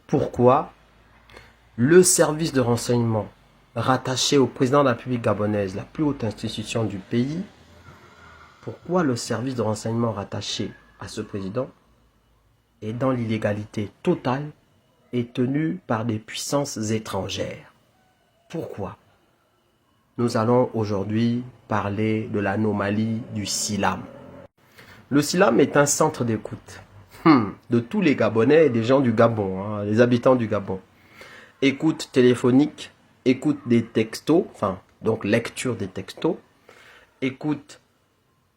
pourquoi le service de renseignement rattaché au président de la République gabonaise, la plus haute institution du pays, pourquoi le service de renseignement rattaché à ce président est dans l'illégalité totale et tenu par des puissances étrangères. Pourquoi? Nous allons aujourd'hui parler de l'anomalie du SILAM. Le SILAM est un centre d'écoute de tous les Gabonais et des gens du Gabon, les habitants du Gabon. Écoute téléphonique, écoute des textos, donc lecture des textos, écoute,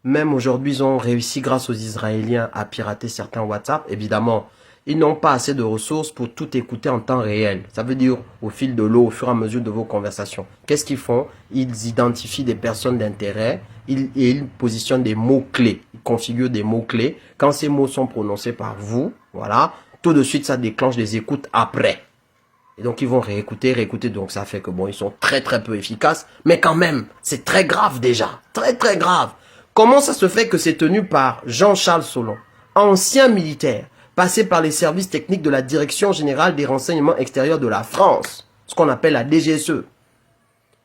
même aujourd'hui ils ont réussi grâce aux Israéliens à pirater certains WhatsApp. Évidemment, ils n'ont pas assez de ressources pour tout écouter en temps réel. Ça veut dire au fil de l'eau, au fur et à mesure de vos conversations. Qu'est-ce qu'ils font? Ils identifient des personnes d'intérêt et ils positionnent des mots-clés. Ils configurent des mots-clés. Quand ces mots sont prononcés par vous, voilà, tout de suite ça déclenche des écoutes après. Et donc ils vont réécouter. Donc ça fait que bon, ils sont très peu efficaces. Mais quand même, c'est très grave déjà. Très grave. Comment ça se fait que c'est tenu par Jean-Charles Solon, ancien militaire, passé par les services techniques de la Direction Générale des Renseignements Extérieurs de la France, ce qu'on appelle la DGSE.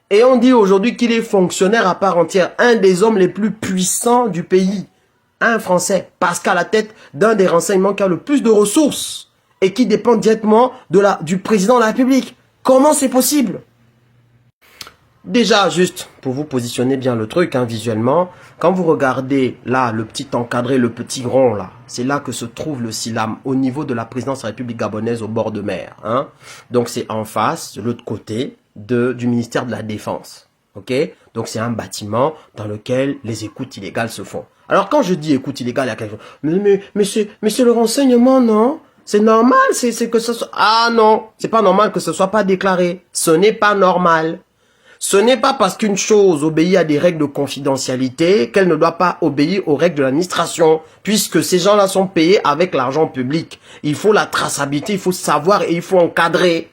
Et on dit aujourd'hui qu'il est fonctionnaire à part entière, un des hommes les plus puissants du pays, un Français, parce qu'à la tête d'un des renseignements qui a le plus de ressources et qui dépend directement du président de la République. Comment c'est possible? Déjà, juste pour vous positionner bien le truc visuellement, quand vous regardez là le petit encadré, le petit rond là, c'est là que se trouve le SILAM au niveau de la présidence de la République gabonaise au bord de mer. Donc c'est en face, de l'autre côté du ministère de la Défense. Ok? Donc c'est un bâtiment dans lequel les écoutes illégales se font. Alors quand je dis écoute illégale, il y a quelque chose. Mais c'est le renseignement, non? C'est normal, c'est que ce soit... Ah non, c'est pas normal que ce soit pas déclaré. Ce n'est pas normal. Ce n'est pas parce qu'une chose obéit à des règles de confidentialité qu'elle ne doit pas obéir aux règles de l'administration, puisque ces gens-là sont payés avec l'argent public. Il faut la traçabilité, il faut savoir et il faut encadrer.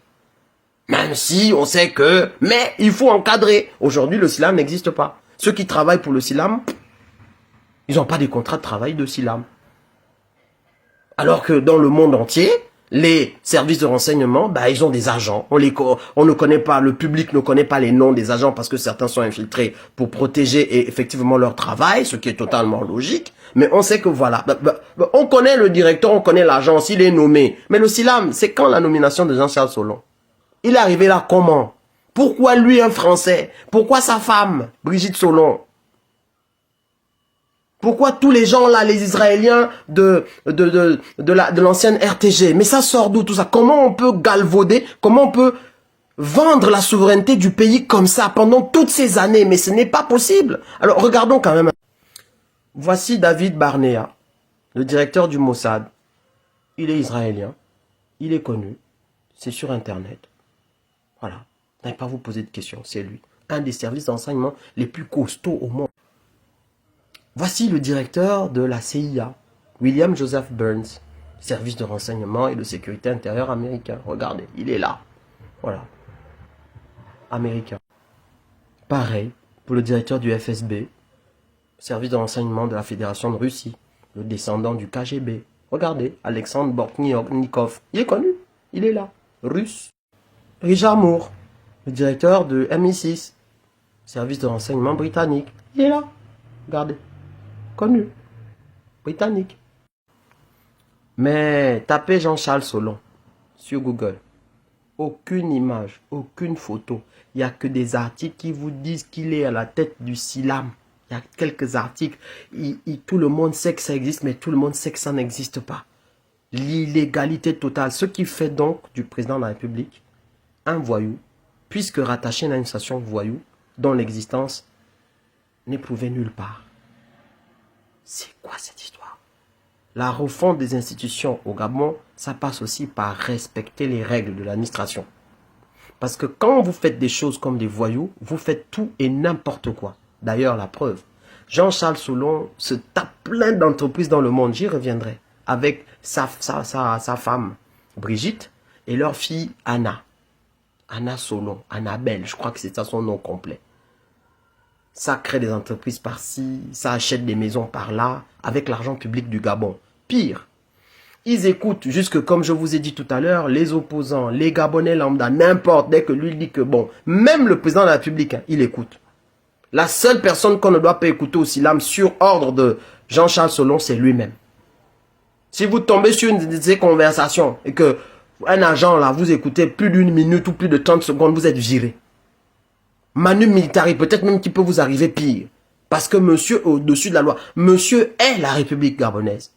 Même si on sait que... Mais il faut encadrer. Aujourd'hui, le SILAM n'existe pas. Ceux qui travaillent pour le SILAM, ils n'ont pas des contrats de travail de SILAM. Alors que dans le monde entier... Les services de renseignement, ils ont des agents. On ne connaît pas, le public ne connaît pas les noms des agents parce que certains sont infiltrés pour protéger effectivement leur travail, ce qui est totalement logique. Mais on sait que voilà, on connaît le directeur, on connaît l'agent, s'il est nommé. Mais le SILAM, c'est quand la nomination de Jean-Charles Solon? Il est arrivé là comment? Pourquoi lui un Français? Pourquoi sa femme, Brigitte Solon? Pourquoi tous les gens là, les Israéliens de l'ancienne RTG? Mais ça sort d'où tout ça? Comment on peut galvauder? Comment on peut vendre la souveraineté du pays comme ça pendant toutes ces années? Mais ce n'est pas possible. Alors regardons quand même. Voici David Barnea, le directeur du Mossad. Il est israélien. Il est connu. C'est sur Internet. Voilà. Vous n'allez pas vous poser de questions. C'est lui. Un des services d'enseignement les plus costauds au monde. Voici le directeur de la CIA, William Joseph Burns, service de renseignement et de sécurité intérieure américain. Regardez, il est là. Voilà. Américain. Pareil pour le directeur du FSB, service de renseignement de la Fédération de Russie, le descendant du KGB. Regardez, Alexandre Bortnikov. Il est connu. Il est là. Russe. Richard Moore, le directeur de MI6, service de renseignement britannique. Il est là. Regardez. Connu, britannique. Mais tapez Jean-Charles Solon sur Google. Aucune image, aucune photo. Il n'y a que des articles qui vous disent qu'il est à la tête du SILAM. Il y a quelques articles. Tout le monde sait que ça existe, mais tout le monde sait que ça n'existe pas. L'illégalité totale. Ce qui fait donc du président de la République un voyou, puisque rattaché à une administration voyou dont l'existence n'est prouvée nulle part. C'est quoi cette histoire? La refonte des institutions au Gabon, ça passe aussi par respecter les règles de l'administration. Parce que quand vous faites des choses comme des voyous, vous faites tout et n'importe quoi. D'ailleurs, la preuve, Jean-Charles Solon se tape plein d'entreprises dans le monde, j'y reviendrai, avec sa femme Brigitte et leur fille Anna. Anna Solon, Annabelle, je crois que c'est ça son nom complet. Ça crée des entreprises par-ci, ça achète des maisons par-là, avec l'argent public du Gabon. Pire, Ils écoutent, jusque comme je vous ai dit tout à l'heure, les opposants, les Gabonais lambda, n'importe, dès que lui dit que bon, même le président de la République, hein, il écoute. La seule personne qu'on ne doit pas écouter au Silam sur ordre de Jean-Charles Solon, c'est lui-même. Si vous tombez sur une de ces conversations et que un agent là, vous écoutez plus d'une minute ou plus de 30 secondes, vous êtes viré. Manu militari, peut-être même qu'il peut vous arriver pire. Parce que monsieur est au-dessus de la loi. Monsieur est la République gabonaise.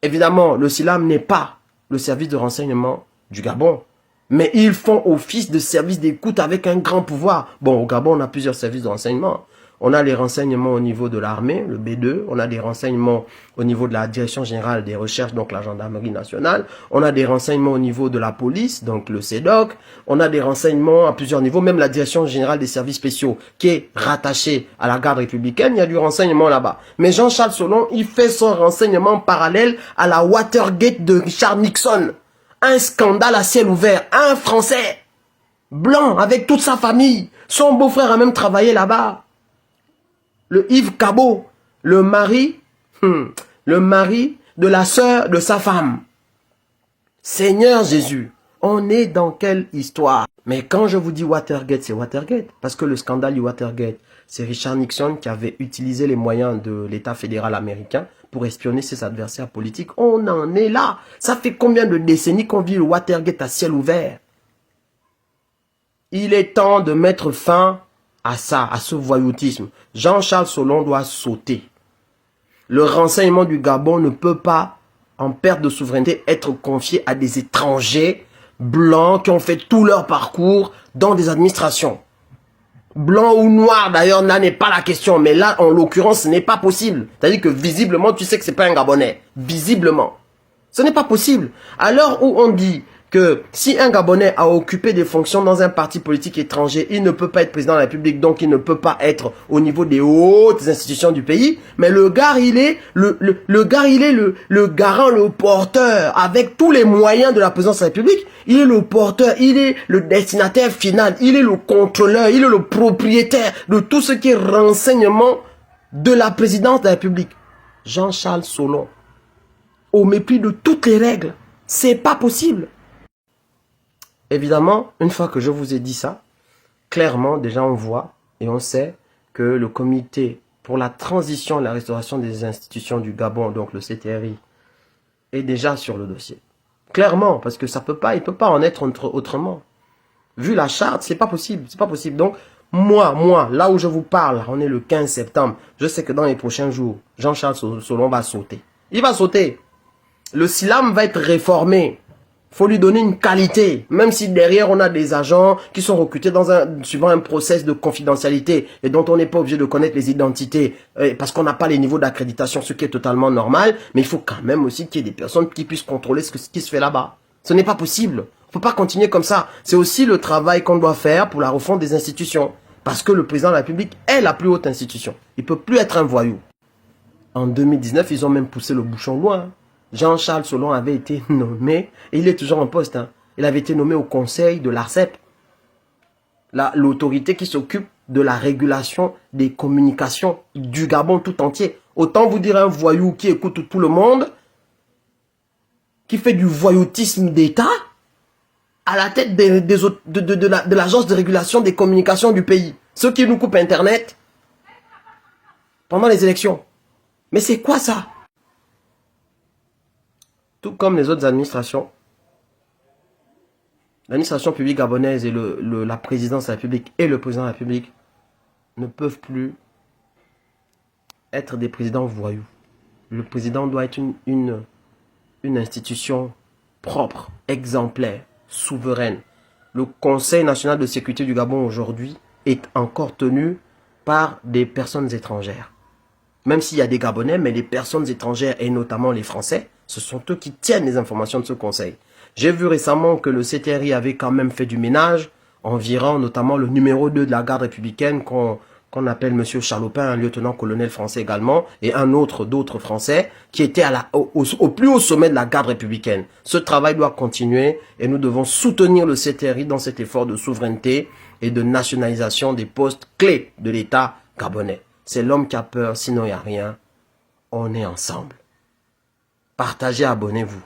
Évidemment, le SILAM n'est pas le service de renseignement du Gabon. Mais ils font office de service d'écoute avec un grand pouvoir. Bon, au Gabon, on a plusieurs services de renseignement. On a les renseignements au niveau de l'armée, le B2. On a des renseignements au niveau de la Direction Générale des Recherches, donc la Gendarmerie Nationale. On a des renseignements au niveau de la police, donc le CEDOC. On a des renseignements à plusieurs niveaux, même la Direction Générale des Services Spéciaux, qui est rattachée à la garde républicaine. Il y a du renseignement là-bas. Mais Jean-Charles Solon, il fait son renseignement parallèle à la Watergate de Richard Nixon. Un scandale à ciel ouvert. Un Français blanc avec toute sa famille. Son beau-frère a même travaillé là-bas. Le Yves Cabot, le mari de la sœur de sa femme. Seigneur Jésus, on est dans quelle histoire? Mais quand je vous dis Watergate, c'est Watergate. Parce que le scandale du Watergate, c'est Richard Nixon qui avait utilisé les moyens de l'État fédéral américain pour espionner ses adversaires politiques. On en est là. Ça fait combien de décennies qu'on vit le Watergate à ciel ouvert? Il est temps de mettre fin à ça, à ce voyoutisme. Jean-Charles Solon doit sauter. Le renseignement du Gabon ne peut pas, en perte de souveraineté, être confié à des étrangers blancs qui ont fait tout leur parcours dans des administrations. Blanc ou noir, d'ailleurs, là n'est pas la question. Mais là, en l'occurrence, ce n'est pas possible. C'est-à-dire que visiblement, tu sais que c'est pas un Gabonais. Visiblement. Ce n'est pas possible. À l'heure où on dit que si un Gabonais a occupé des fonctions dans un parti politique étranger, il ne peut pas être président de la République, donc il ne peut pas être au niveau des hautes institutions du pays. Mais le gars, il est le garant, le porteur, avec tous les moyens de la présidence de la République. Il est le porteur, il est le destinataire final, il est le contrôleur, il est le propriétaire de tout ce qui est renseignement de la présidence de la République. Jean-Charles Solon, au mépris de toutes les règles, c'est pas possible. Évidemment, une fois que je vous ai dit ça, clairement, déjà on voit et on sait que le comité pour la transition et la restauration des institutions du Gabon, donc le CTRI, est déjà sur le dossier. Clairement, parce que ça peut pas, il peut pas en être autrement. Vu la charte, c'est pas possible, c'est pas possible. Donc, moi, là où je vous parle, on est le 15 septembre, je sais que dans les prochains jours, Jean-Charles Solon va sauter. Il va sauter. Le SILAM va être réformé. Faut lui donner une qualité, même si derrière on a des agents qui sont recrutés suivant un process de confidentialité et dont on n'est pas obligé de connaître les identités parce qu'on n'a pas les niveaux d'accréditation, ce qui est totalement normal. Mais il faut quand même aussi qu'il y ait des personnes qui puissent contrôler ce qui se fait là-bas. Ce n'est pas possible. Il ne faut pas continuer comme ça. C'est aussi le travail qu'on doit faire pour la refonte des institutions. Parce que le président de la République est la plus haute institution. Il ne peut plus être un voyou. En 2019, ils ont même poussé le bouchon loin. Jean-Charles Solon avait été nommé, et il est toujours en poste, hein. Il avait été nommé au conseil de l'ARCEP, l'autorité qui s'occupe de la régulation des communications du Gabon tout entier. Autant vous dire un voyou qui écoute tout le monde, qui fait du voyoutisme d'État, à la tête de l'agence de régulation des communications du pays. Ceux qui nous coupent Internet pendant les élections. Mais c'est quoi ça? Tout comme les autres administrations, l'administration publique gabonaise et la présidence de la République et le président de la République ne peuvent plus être des présidents voyous. Le président doit être une institution propre, exemplaire, souveraine. Le Conseil national de sécurité du Gabon aujourd'hui est encore tenu par des personnes étrangères. Même s'il y a des Gabonais, mais les personnes étrangères et notamment les Français, ce sont eux qui tiennent les informations de ce conseil. J'ai vu récemment que le CTRI avait quand même fait du ménage en virant notamment le numéro 2 de la garde républicaine qu'on appelle M. Chalopin, un lieutenant-colonel français également, et d'autres Français qui étaient au plus haut sommet de la garde républicaine. Ce travail doit continuer et nous devons soutenir le CTRI dans cet effort de souveraineté et de nationalisation des postes clés de l'État gabonais. C'est l'homme qui a peur, sinon il n'y a rien. On est ensemble. Partagez, abonnez-vous.